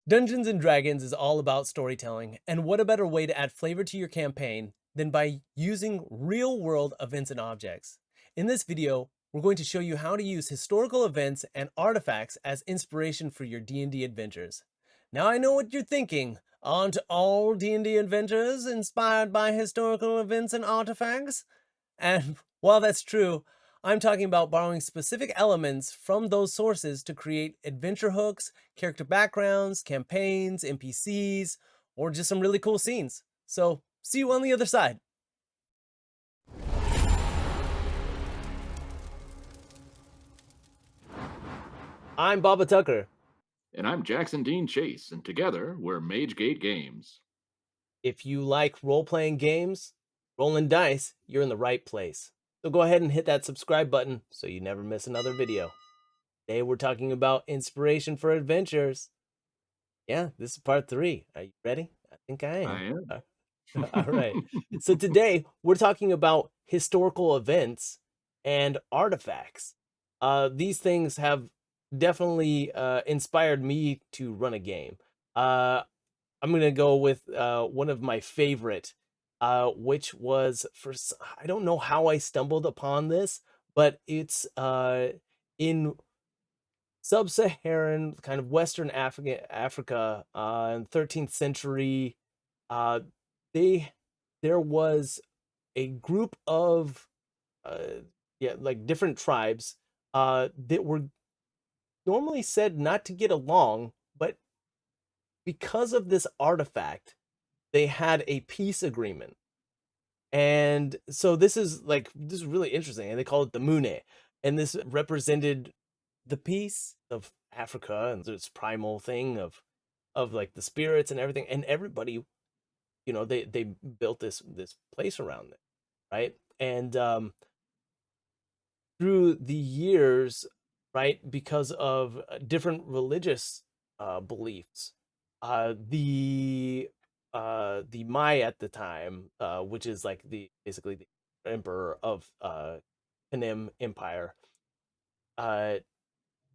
Dungeons and Dragons is all about storytelling, and what a better way to add flavor to your campaign than by using real-world events and objects. In this video, we're going to show you how to use historical events and artifacts as inspiration for your D&D adventures. Now I know what you're thinking. Aren't all D&D adventures inspired by historical events and artifacts? And while that's true, I'm talking about borrowing specific elements from those sources to create adventure hooks, character backgrounds, campaigns, NPCs, or just some really cool scenes. So, see you on the other side. I'm Baba Tucker. And I'm Jackson Dean Chase, and together we're MageGate Games. If you like role-playing games, rolling dice, you're in the right place. So go ahead and hit that subscribe button so you never miss another video. Today we're talking about inspiration for adventures. Yeah, this is part 3. Are you ready? I think I I am. am. All right. So today we're talking about historical events and artifacts. These things have definitely inspired me to run a game. I'm gonna go with one of my favorite, which was I don't know how I stumbled upon this, but it's in sub-Saharan kind of Western Africa, in 13th century. Uh, they there was a group of yeah, like different tribes that were normally said not to get along, but because of this artifact, they had a peace agreement. And so this is really interesting, and they call it the Mune, and this represented the peace of Africa and this primal thing of like the spirits and everything, and everybody, they built this place around it, right? And through the years, right, because of different religious beliefs, the Mai at the time, which is like the basically the emperor of Panem Empire, uh,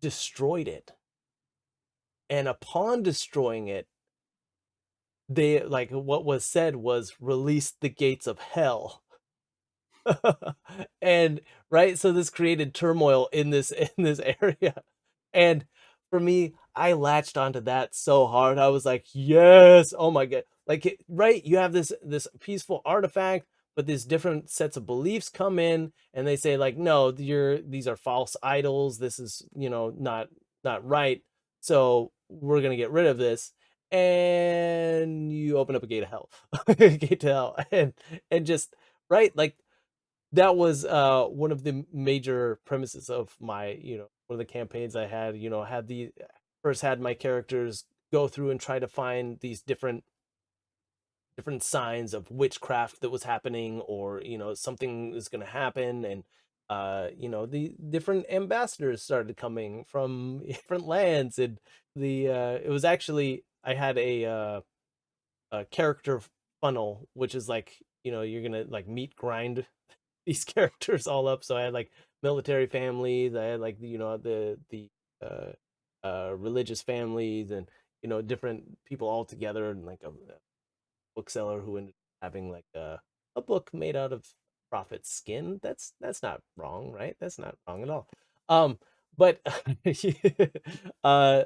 destroyed it. And upon destroying it, they like what was said was release the gates of hell. And right, so this created turmoil in this area. And for me, I latched onto that so hard. I was like, yes, oh my god. Right, you have this peaceful artifact, but these different sets of beliefs come in and they say, like, no, these are false idols. This is, not right. So we're gonna get rid of this. And you open up a gate of hell. Gate to hell. And just right, like that was one of the major premises of my, one of the campaigns I had. Had the first had my characters go through and try to find these different signs of witchcraft that was happening, or something is going to happen. And the different ambassadors started coming from different lands. And the it was actually, I had a character funnel, which is like, you're gonna like meet grind these characters all up. So I had like military families, I had like the religious families, and different people all together, and like a bookseller who ended up having like a book made out of prophet's skin. That's not wrong, right? That's not wrong at all. But uh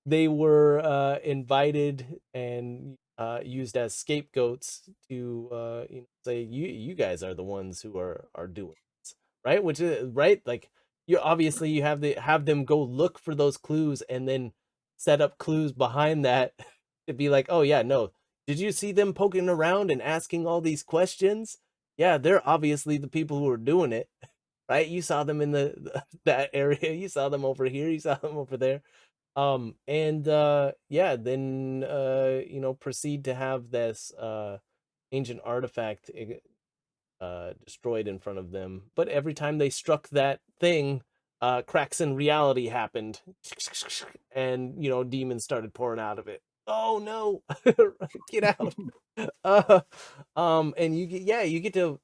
they were invited and used as scapegoats to say, you guys are the ones who are doing this, right? Which is right, like you obviously you have them go look for those clues and then set up clues behind that to be like, oh yeah, no, did you see them poking around and asking all these questions? Yeah, they're obviously the people who are doing it, right? You saw them in that area, you saw them over here, you saw them over there. And yeah, then proceed to have this ancient artifact destroyed in front of them. But every time they struck that thing, cracks in reality happened, and demons started pouring out of it. Oh no, get out. uh and you get to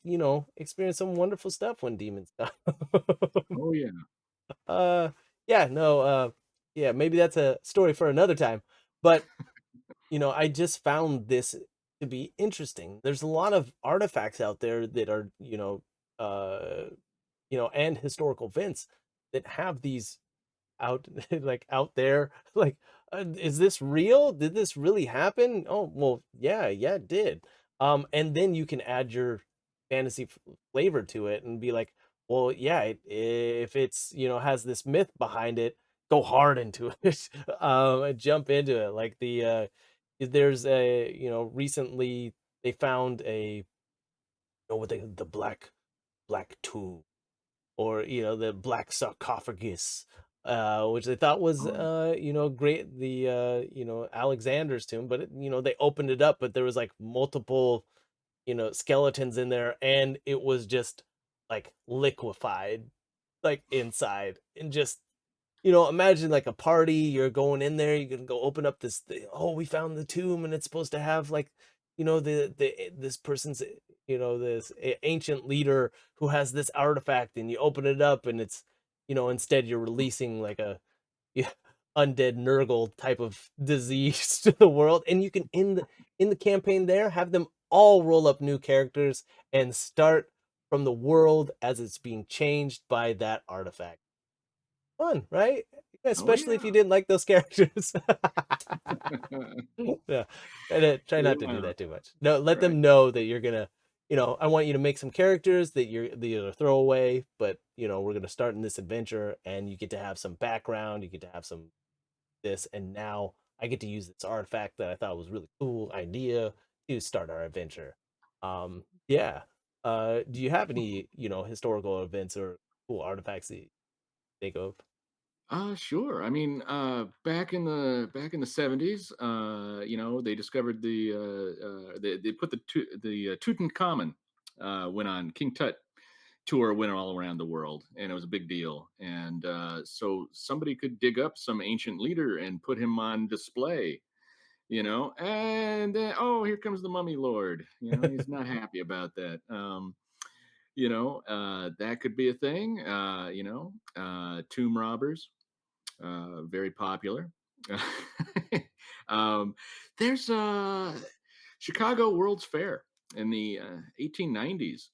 experience some wonderful stuff when demons come. Oh, yeah. uh yeah, no, yeah, maybe that's a story for another time. But I just found this to be interesting. There's a lot of artifacts out there that are, and historical events that have these out like out there like is this real, did this really happen? Oh well, yeah it did. And then you can add your fantasy flavor to it and be like, well yeah, if it's has this myth behind it, go hard into it. And jump into it like there's a recently they found a what the black tomb, or the black sarcophagus, which they thought was Oh, great, the Alexander's tomb, but they opened it up, but there was like multiple skeletons in there, and it was just like liquefied like inside, and just imagine like a party, you're going in there, you're gonna go open up this thing. Oh, we found the tomb, and it's supposed to have like, this person's, this ancient leader who has this artifact, and you open it up, and it's, instead you're releasing like a yeah, undead Nurgle type of disease to the world, and you can in the campaign there have them all roll up new characters and start from the world as it's being changed by that artifact. Fun, right? Yeah, oh especially if you yeah. didn't like those characters. Yeah, try not to do Yeah, that too much. No, let right. them know that you're gonna, I want you to make some characters that you're throw away, but we're gonna start in this adventure, and you get to have some background, you get to have some this, and now I get to use this artifact that I thought was really cool idea to start our adventure. Yeah. Do you have any, historical events or cool artifacts that you think of? Sure. I mean, back in the 70s, they discovered they put the Tutankhamun went on King Tut tour, went all around the world, and it was a big deal. And so somebody could dig up some ancient leader and put him on display, and then, oh, here comes the Mummy Lord. He's not happy about that. That could be a thing. Tomb robbers, very popular. um, there's Chicago World's Fair in the 1890s.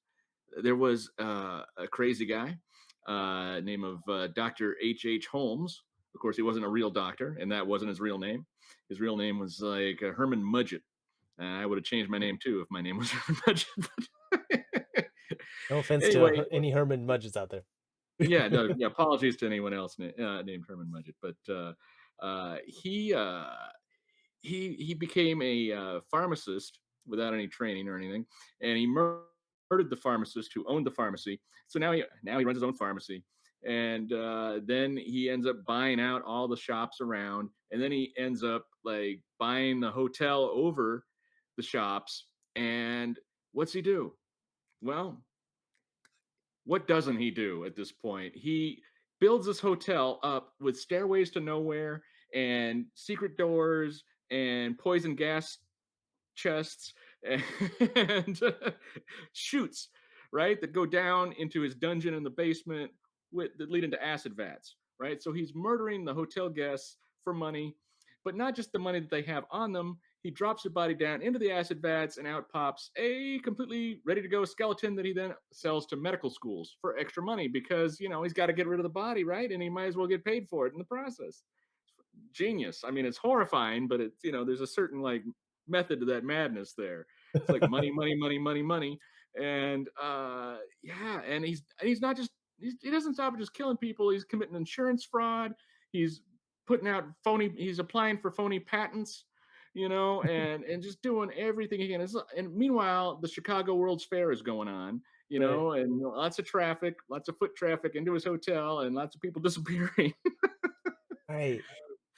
There was a crazy guy name of Dr. H. Holmes. Of course, he wasn't a real doctor, and that wasn't his real name. His real name was like Herman Mudgett. I would have changed my name too if my name was Herman Mudgett. No offense to Anyway, any Herman Mudges out there. yeah, no, yeah. Apologies to anyone else named Herman Mudgett, but he became a pharmacist without any training or anything, and he murdered the pharmacist who owned the pharmacy. So now he runs his own pharmacy, and then he ends up buying out all the shops around, and then he ends up like buying the hotel over the shops. And what's he do? Well, what doesn't he do at this point? He builds this hotel up with stairways to nowhere and secret doors and poison gas chests and chutes, right, that go down into his dungeon in the basement that lead into acid vats, right? So he's murdering the hotel guests for money, but not just the money that they have on them. He drops the body down into the acid vats, and out pops a completely ready to go skeleton that he then sells to medical schools for extra money because, he's got to get rid of the body, right? And he might as well get paid for it in the process. Genius. I mean, it's horrifying, but there's a certain like method to that madness there. It's like money, money, money, money, money, and yeah, and he's not just he doesn't stop at just killing people. He's committing insurance fraud. He's putting out phony. He's applying for phony patents. And just doing everything he can. And meanwhile, the Chicago World's Fair is going on. Right. And lots of traffic, lots of foot traffic into his hotel, and lots of people disappearing. Right.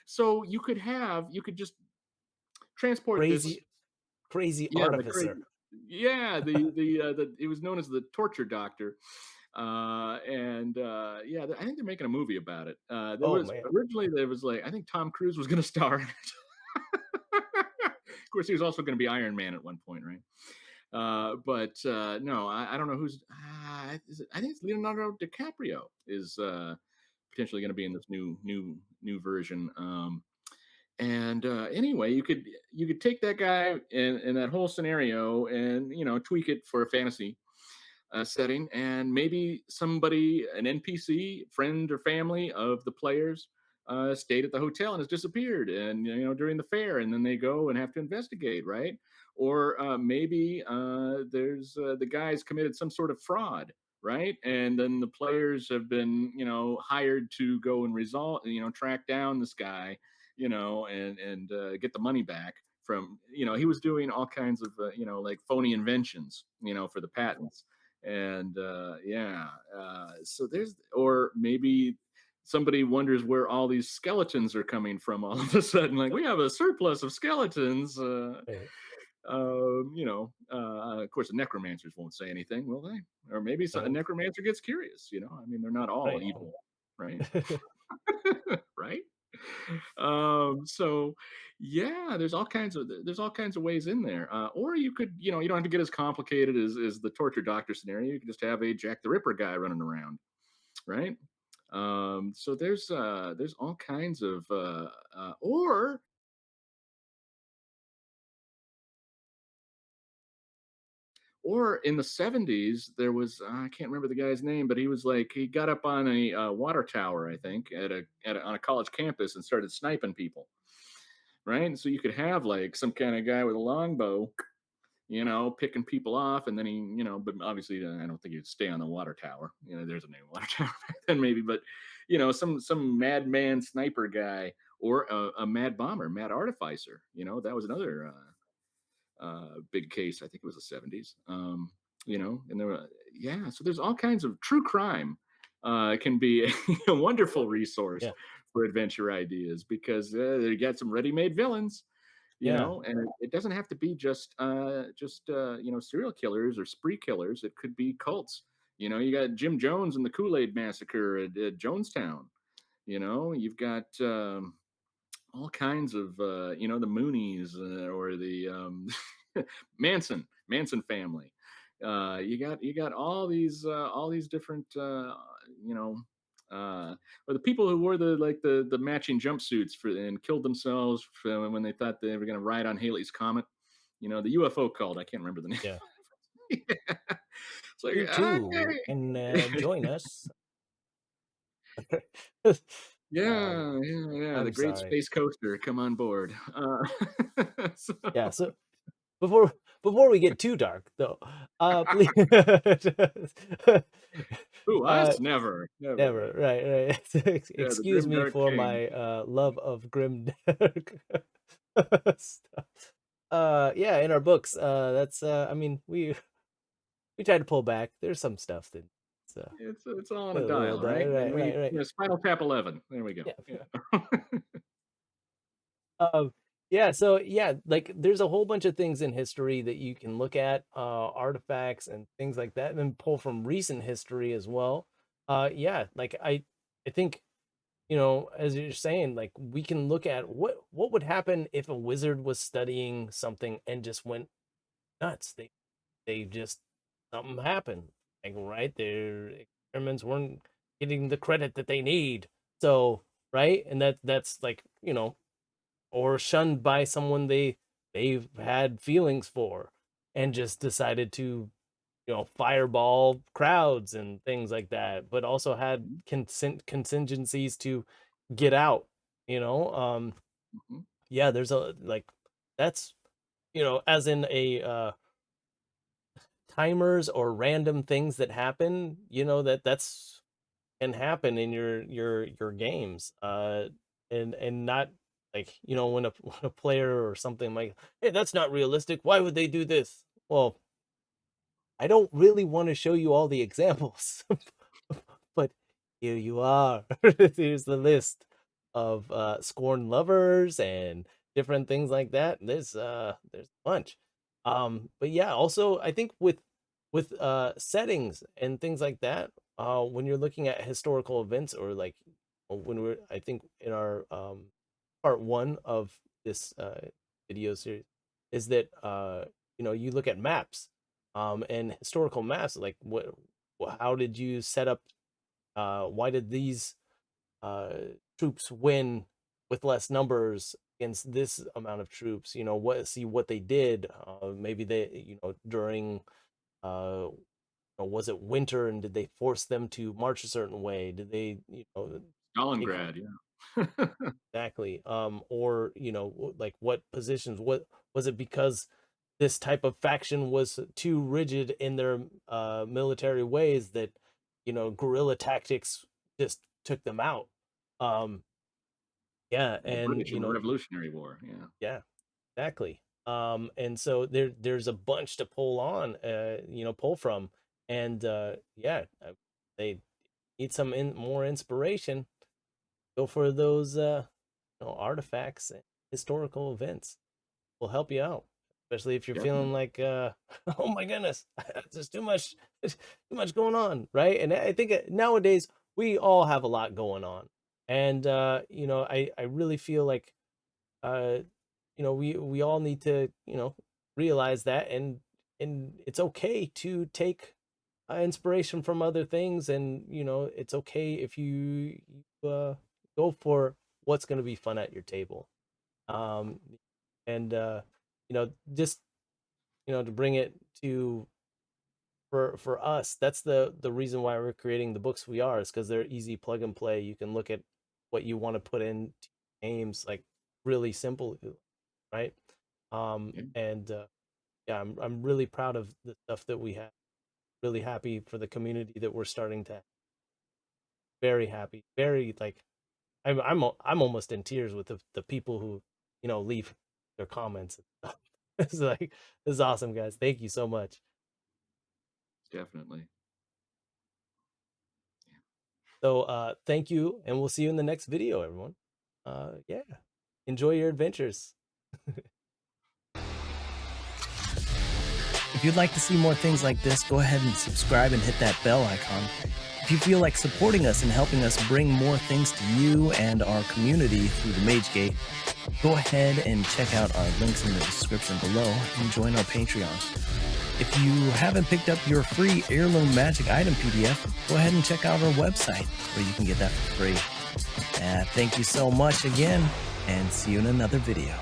So you could just transport this. Crazy, crazy Yeah, the artificer. crazy. Yeah, the it was known as the torture doctor. And yeah, I think they're making a movie about it. There Oh was man. originally there was like I think Tom Cruise was going to star in it. Of course, he was also going to be Iron Man at one point, right? But no, I don't know who's. I think it's Leonardo DiCaprio is potentially going to be in this new version. And anyway, you could take that guy and that whole scenario and tweak it for a fantasy setting, and maybe somebody, an NPC, friend or family of the players, stayed at the hotel and has disappeared, and during the fair, and then they go and have to investigate, right? Or maybe there's the guy's committed some sort of fraud, right? And then the players have been hired to go and resolve, track down this guy, and get the money back from he was doing all kinds of like phony inventions for the patents. And yeah, so there's, or maybe somebody wonders where all these skeletons are coming from all of a sudden, like we have a surplus of skeletons. Right. Of course the necromancers won't say anything, will they? Or maybe a Right. necromancer gets curious. I mean, they're not all Right. evil, right? Right. So yeah, there's all kinds of ways in there. Or you could, you don't have to get as complicated as the torture doctor scenario. You can just have a Jack the Ripper guy running around, right? So there's all kinds of or in the 70s there was, I can't remember the guy's name, but he was like, he got up on a water tower, I think, on a college campus and started sniping people, right? And so you could have like some kind of guy with a longbow, picking people off, and then but obviously I don't think he'd stay on the water tower. There's a new water tower back then, maybe, but some madman sniper guy, or a mad bomber, mad artificer. That was another big case. I think it was the 70s. And there were, yeah. So there's all kinds of true crime. Can be a wonderful resource Yeah. for adventure ideas, because they got some ready-made villains, Yeah. and it doesn't have to be just serial killers or spree killers. It could be cults. You got Jim Jones and the Kool-Aid Massacre at Jonestown. You've got all kinds of the Moonies, or the Manson family. You got all these different you know or the people who wore the matching jumpsuits and killed themselves when they thought they were going to ride on Haley's comet. The UFO cult. I can't remember the name. Yeah. Yeah. It's like, You too can join us. um, yeah, yeah, yeah. The I'm Great sorry. Space Coaster, come on board. So, Yeah. So before we get too dark, though, please, who, uh, us? Never, never. never. Right. Right. Yeah, the Excuse Grim me Dark for King. my love of grim dark stuff. Yeah, in our books, that's I mean, we try to pull back. There's some stuff that it's It's all on a a little dial, right? And we, right. Spinal Tap 11. There we go. Yeah. Yeah. Um, yeah, so yeah, like there's a whole bunch of things in history that you can look at, artifacts and things like that, and then pull from recent history as well. Yeah, like I think, as you're saying, like we can look at what would happen if a wizard was studying something and just went nuts. They just something happened. Like, right, their experiments weren't getting the credit that they need. So, right, and that's like, or shunned by someone they've had feelings for, and just decided to fireball crowds and things like that, but also had Mhm, contingencies to get out. mhm, Yeah, there's a like that's as in a timers or random things that happen, that's can happen in your games, and not like, when a when a player or something like, hey, that's not realistic, why would they do this? Well, I don't really want to show you all the examples, but here you are. Here's the list of scorned lovers and different things like that. There's a bunch. But yeah, also I think with settings and things like that, when you're looking at historical events, or like when we're, I think in our part one of this video series, is that you look at maps, and historical maps, like how did you set up, why did these uh troops win with less numbers, against this amount of troops, what see what they did. Maybe they, during was it winter, and did they force them to march a certain way? Did they, take Stalingrad, yeah. exactly, or like what positions? What was it? Because this type of faction was too rigid in their military ways that guerrilla tactics just took them out. Um, yeah, The and British in the Revolutionary War, yeah, yeah, exactly. And so there's a bunch to pull from, and yeah, they need some more inspiration. Go for those artifacts and historical events. Will help you out, especially if you're feeling definitely. like oh my goodness, there's too much going on, right? And I think nowadays we all have a lot going on, and I really feel like uh we all need to realize that, and it's okay to take inspiration from other things, and it's okay if you go for what's going to be fun at your table. Um and just to bring it to for us, that's the reason why we're creating the books we are, is because they're easy plug and play. You can look at what you want to put into games, like really simple, right? Yeah, And yeah, I'm really proud of the stuff that we have. Really happy for the community that we're starting to. Very happy, very like I'm almost in tears with the people who leave their comments and stuff. It's like, this is awesome, guys. Thank you so much. definitely. So thank you, and we'll see you in the next video, everyone. Yeah, enjoy your adventures. If you'd like to see more things like this, go ahead and subscribe and hit that bell icon. If you feel like supporting us and helping us bring more things to you and our community through the MageGate, go ahead and check out our links in the description below and join our Patreon. If you haven't picked up your free Heirloom Magic item PDF, go ahead and check out our website where you can get that for free. Thank you so much again, and see you in another video.